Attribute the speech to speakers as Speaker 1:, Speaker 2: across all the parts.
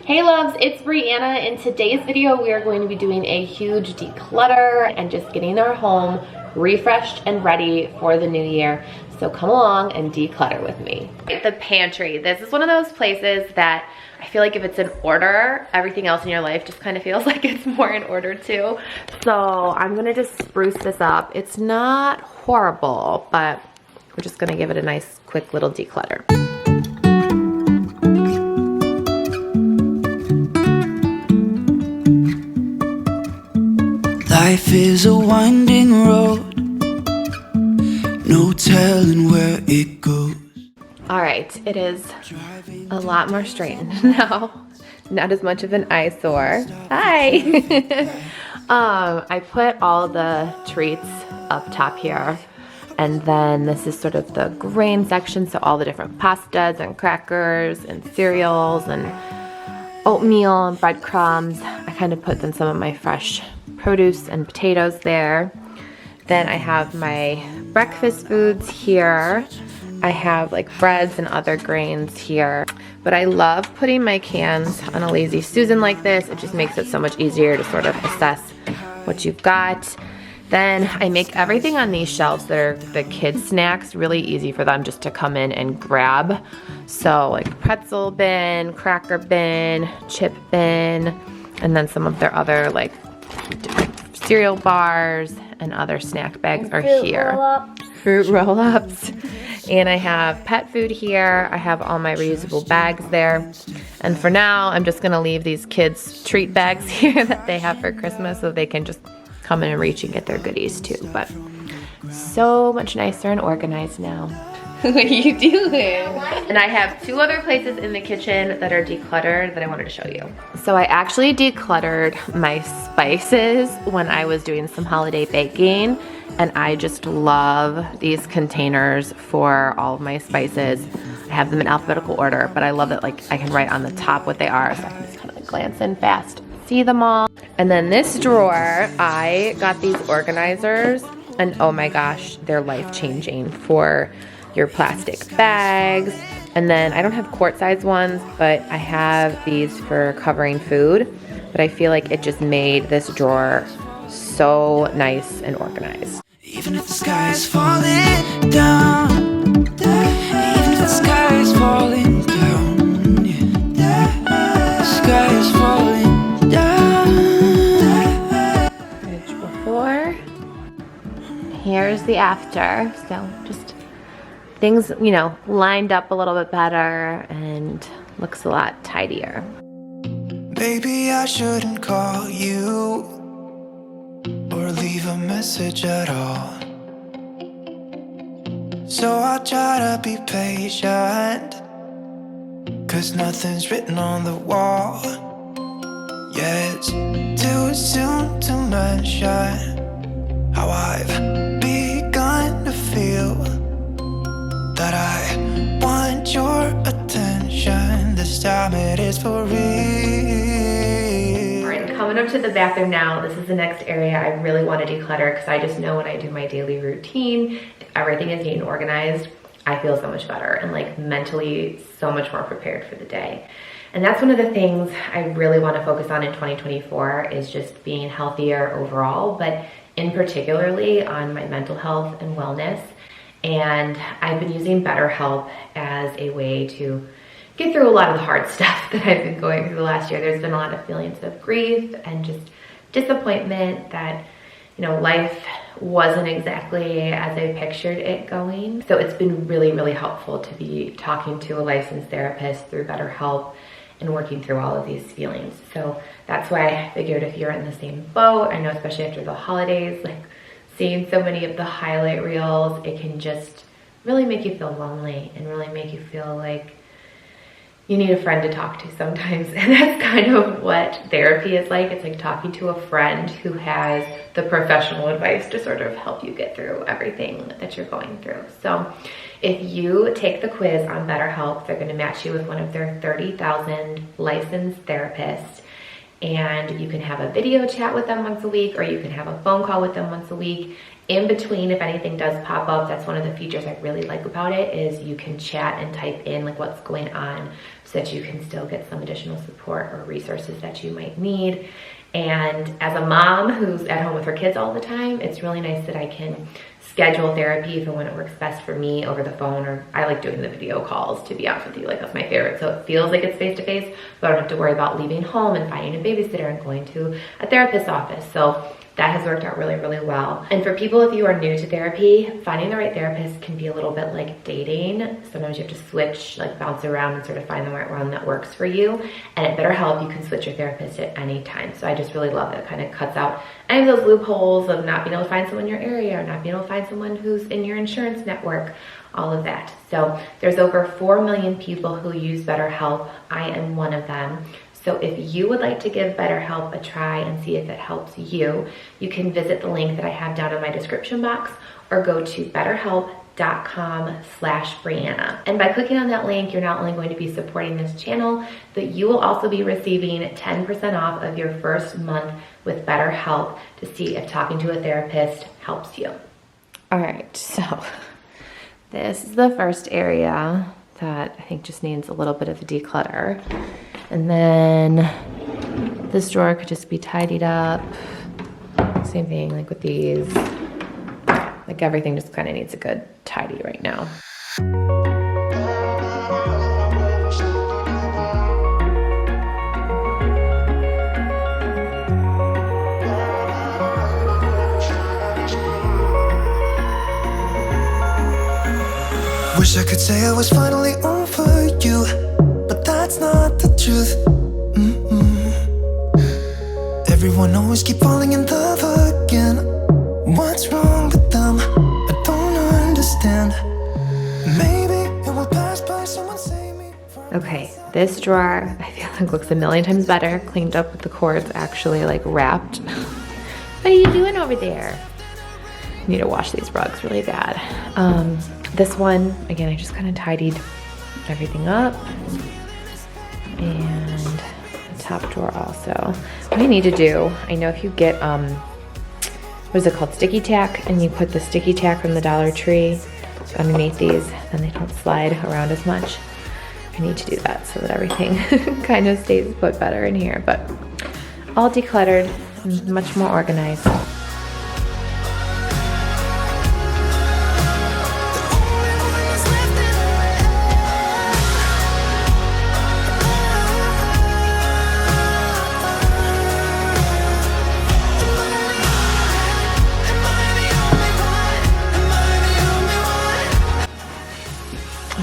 Speaker 1: Hey loves, it's Brianna. In today's video, we are going to be doing a huge declutter and just getting our home refreshed and ready for the new year. So come along and declutter with me. The pantry. This is one of those places that I feel like if it's in order, everything else in your life just kind of feels like it's more in order too. So I'm gonna just spruce this up. It's not horrible, but we're just gonna give it a nice, quick little declutter.
Speaker 2: Life is a winding road, no telling where it goes.
Speaker 1: All right, it is a lot more straightened now. Not as much of an eyesore. Hi! I put all the treats up top here, and then this is sort of the grain section, so all the different pastas and crackers and cereals and oatmeal and breadcrumbs. I kind of put in some of my fresh produce and potatoes there. Then I have my breakfast foods here. I have like breads and other grains here. But I love putting my cans on a Lazy Susan like this. It just makes it so much easier to sort of assess what you've got. Then I make everything on these shelves that are the kids' snacks really easy for them just to come in and grab. So like pretzel bin, cracker bin, chip bin, and then some of their other like cereal bars and other snack bags are here. Fruit roll-ups. And I have pet food here. I have all my reusable bags there. And for now, I'm just gonna leave these kids' treat bags here that they have for Christmas so they can just come in and reach and get their goodies too. But so much nicer and organized now. What are you doing? And I have two other places in the kitchen that are decluttered that I wanted to show you. So I actually decluttered my spices when I was doing some holiday baking, and I just love these containers for all of my spices. I have them in alphabetical order, but I love that like I can write on the top what they are, so I can just kind of like glance in fast, see them all. And then this drawer, I got these organizers, and oh my gosh, they're life-changing for your plastic bags. And then I don't have quart size ones, but I have these for covering food. But I feel like it just made this drawer so nice and organized.
Speaker 2: Even if the sky is falling down, even if the sky is falling down, the sky is falling down.
Speaker 1: Page before. Here's the after. So just things, you know, lined up a little bit better and looks a lot tidier.
Speaker 2: Baby, I shouldn't call you or leave a message at all. So I'll try to be patient, 'cause nothing's written on the wall. Yeah, it's too soon to mention how I've begun to feel that I want your attention. This time it is for real.
Speaker 1: All right, I'm coming up to the bathroom now. This is the next area I really want to declutter because I just know when I do my daily routine, if everything is neat and organized, I feel so much better and like mentally so much more prepared for the day. And that's one of the things I really want to focus on in 2024 is just being healthier overall, but in particularly on my mental health and wellness. And I've been using BetterHelp as a way to get through a lot of the hard stuff that I've been going through the last year. There's been a lot of feelings of grief and just disappointment that, you know, life wasn't exactly as I pictured it going. So it's been really, really helpful to be talking to a licensed therapist through BetterHelp and working through all of these feelings. So that's why I figured if you're in the same boat, I know especially after the holidays, like seeing so many of the highlight reels, it can just really make you feel lonely and really make you feel like you need a friend to talk to sometimes. And that's kind of what therapy is like. It's like talking to a friend who has the professional advice to sort of help you get through everything that you're going through. So if you take the quiz on BetterHelp, they're going to match you with one of their 30,000 licensed therapists. and you can have a video chat with them once a week, or you can have a phone call with them once a week. In between, if anything does pop up, that's one of the features I really like about it, is you can chat and type in like what's going on so that you can still get some additional support or resources that you might need. And as a mom who's at home with her kids all the time, it's really nice that I can schedule therapy for when it works best for me over the phone, or I like doing the video calls, to be honest with you. Like, that's my favorite. So it feels like it's face-to-face, but I don't have to worry about leaving home and finding a babysitter and going to a therapist's office. So that has worked out really, really well. And for people, if you are new to therapy, finding the right therapist can be a little bit like dating. Sometimes you have to switch, like bounce around and sort of find the right one that works for you. And at BetterHelp, you can switch your therapist at any time. So I just really love that it kind of cuts out any of those loopholes of not being able to find someone in your area, or not being able to find someone who's in your insurance network, all of that. So there's over 4 million people who use BetterHelp. I am one of them. So if you would like to give BetterHelp a try and see if it helps you, you can visit the link that I have down in my description box, or go to betterhelp.com/Brianna. And by clicking on that link, you're not only going to be supporting this channel, but you will also be receiving 10% off of your first month with BetterHelp to see if talking to a therapist helps you. All right, so this is the first area that I think just needs a little bit of a declutter. And then this drawer could just be tidied up. Same thing like with these. Like, everything just kind of needs a good tidy right now.
Speaker 2: Wish I could say I was finally over you, but that's not the truth. Everyone always keep falling in love again. What's wrong with them? I don't understand. Maybe it will pass by, someone save me.
Speaker 1: Okay, this drawer I feel like looks a million times better, cleaned up with the cords actually like wrapped. What are you doing over there? I need to wash these rugs really bad. This one, again, I just kind of tidied everything up. And the top drawer also. What I need to do, I know if you get, what is it called, sticky tack, and you put the sticky tack from the Dollar Tree underneath these, then they don't slide around as much. I need to do that so that everything kind of stays put better in here, but all decluttered, much more organized.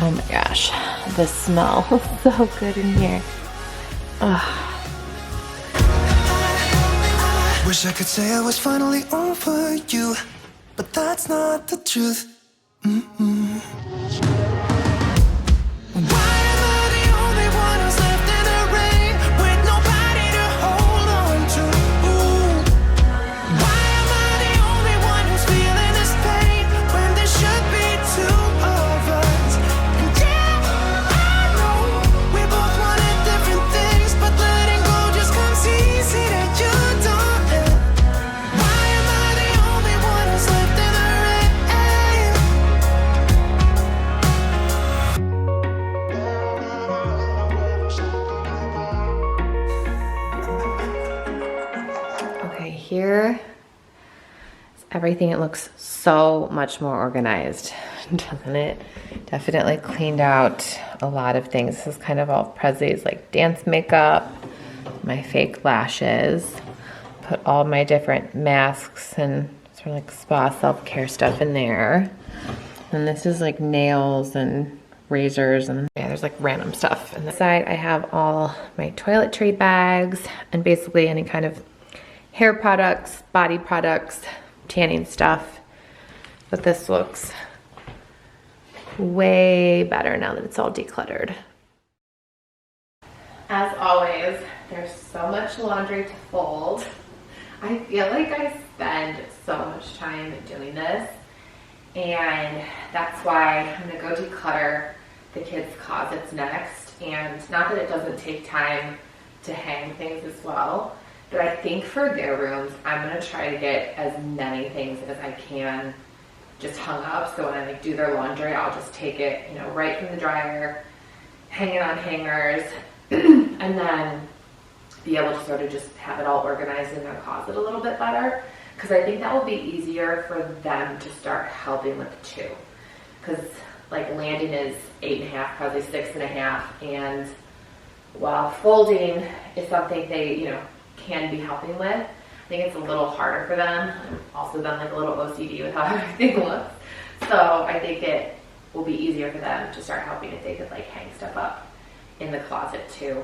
Speaker 1: Oh my gosh, the smell is so good in here. Ugh.
Speaker 2: Wish I could say I was finally over you, but that's not the truth.
Speaker 1: Here is everything. It looks so much more organized, doesn't it? Definitely cleaned out a lot of things. This is kind of all Presley's like dance makeup, my fake lashes, put all my different masks and sort of like spa self-care stuff in there. And this is like nails and razors, and yeah, there's like random stuff. And the side I have all my toiletry bags and basically any kind of hair products, body products, tanning stuff. But this looks way better now that it's all decluttered. As always, there's so much laundry to fold. I feel like I spend so much time doing this, and that's why I'm gonna go declutter the kids' closets next. And not that it doesn't take time to hang things as well. But I think for their rooms, I'm gonna try to get as many things as I can just hung up. So when I like do their laundry, I'll just take it, you know, right from the dryer, hang it on hangers, and then be able to sort of just have it all organized in their closet a little bit better. Because I think that will be easier for them to start helping with too. Because like Landon is 8.5, probably 6.5, and while folding is something they, you know, can be helping with, I think it's a little harder for them. I've also been like a little OCD with how everything looks. So I think it will be easier for them to start helping if they could like hang stuff up in the closet too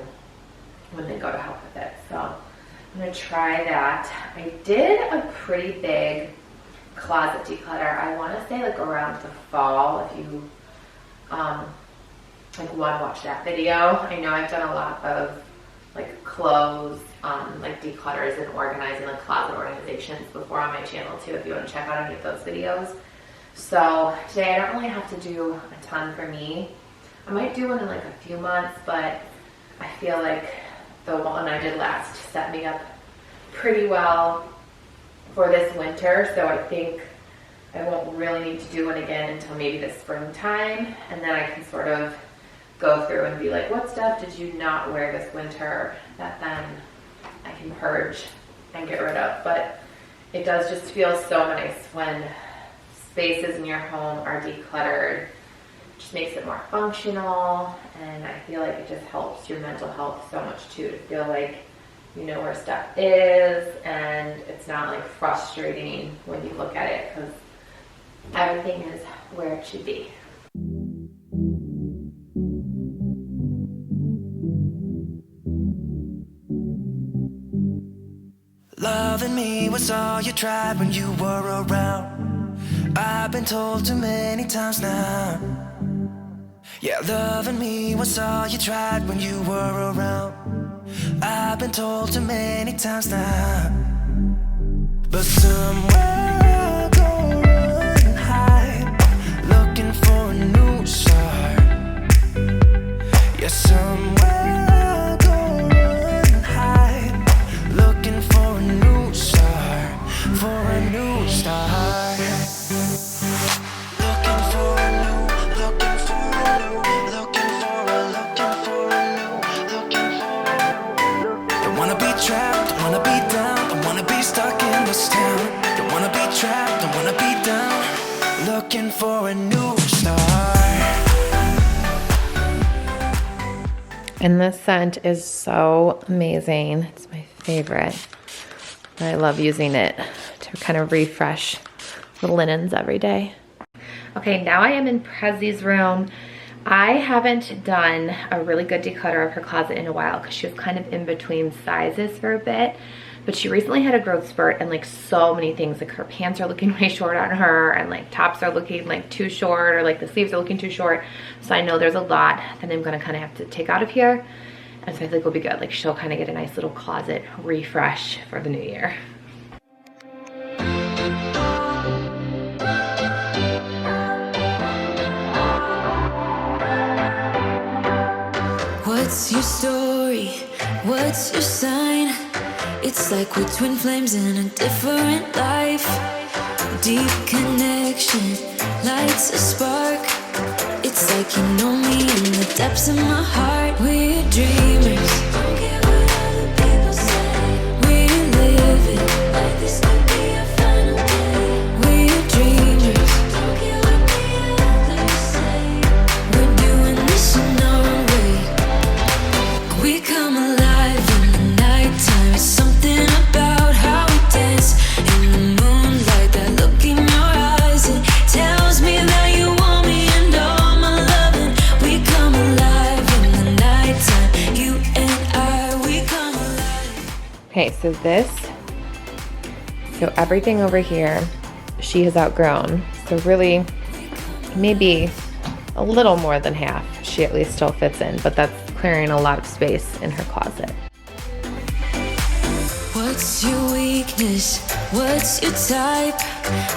Speaker 1: when they go to help with it. So I'm gonna try that. I did a pretty big closet declutter. I wanna say like around the fall, if you like want to watch that video. I know I've done a lot of like clothes, like declutters and organizing, like closet organizations before on my channel too, if you want to check out any of those videos. So today I don't really have to do a ton for me. I might do one in like a few months, but I feel like the one I did last set me up pretty well for this winter. So I think I won't really need to do one again until maybe the springtime, and then I can sort of go through and be like, what stuff did you not wear this winter that then I can purge and get rid of. But it does just feel so nice when spaces in your home are decluttered. It just makes it more functional, and I feel like it just helps your mental health so much too, to feel like you know where stuff is and it's not like frustrating when you look at it, because everything is where it should be.
Speaker 2: Loving me was all you tried when you were around. I've been told too many times now. Yeah, loving me was all you tried when you were around. I've been told too many times now. But somewhere I go and hide, looking for a new start. Yeah, somewhere I go and hide, looking for a new start, for a new start. Trapped, don't wanna be down, don't wanna be stuck in this town. Don't wanna be trapped, don't wanna be down, looking for a new start.
Speaker 1: And this scent is so amazing. It's my favorite. I love using it to kind of refresh the linens every day. Okay, now I am in Prezzi's room. I haven't done a really good declutter of her closet in a while because she was kind of in between sizes for a bit. But she recently had a growth spurt, and like so many things, like her pants are looking way short on her, and like tops are looking like too short, or like the sleeves are looking too short. So I know there's a lot that I'm gonna kind of have to take out of here. And so I think it'll be good. Like she'll kind of get a nice little closet refresh for the new year.
Speaker 3: What's your story? What's your sign? It's like we're twin flames in a different life. Deep connection lights a spark. It's like you know me in the depths of my heart. We're dreamers. Don't care what other people say. We live it like this could be our final day. We're dreamers. Don't care what the others say. We're doing this in our own way. We come alive in the nighttime. It's something about how we dance in the moonlight. That look in your eyes, it tells me that you want me and all my loving. We come alive in the nighttime. You and I, we come alive.
Speaker 1: Okay, so everything over here, she has outgrown. So really, maybe a little more than half she at least still fits in, but that's clearing a lot of space in her closet.
Speaker 3: What's your weakness? What's your type?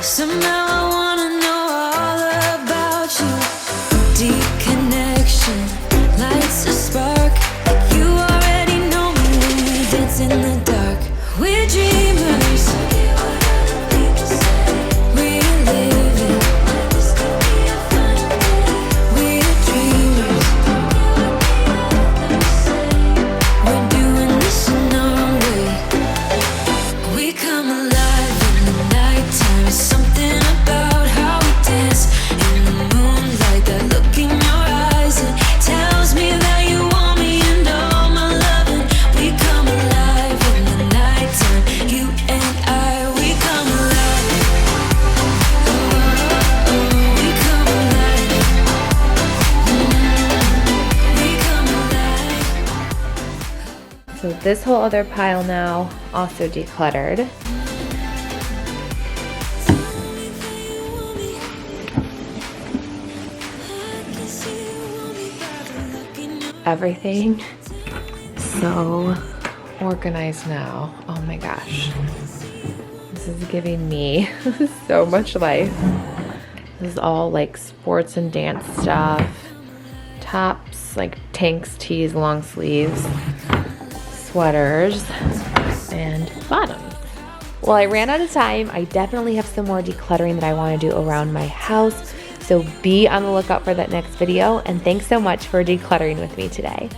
Speaker 3: Somehow I wanna know all about you. Deep connection lights a spark. You already know me
Speaker 1: So this whole other pile now, also decluttered. Everything so organized now. Oh my gosh. This is giving me so much life. This is all like sports and dance stuff. Tops, like tanks, tees, long sleeves, sweaters, and bottoms. Well, I ran out of time. I definitely have some more decluttering that I want to do around my house. So be on the lookout for that next video. And thanks so much for decluttering with me today.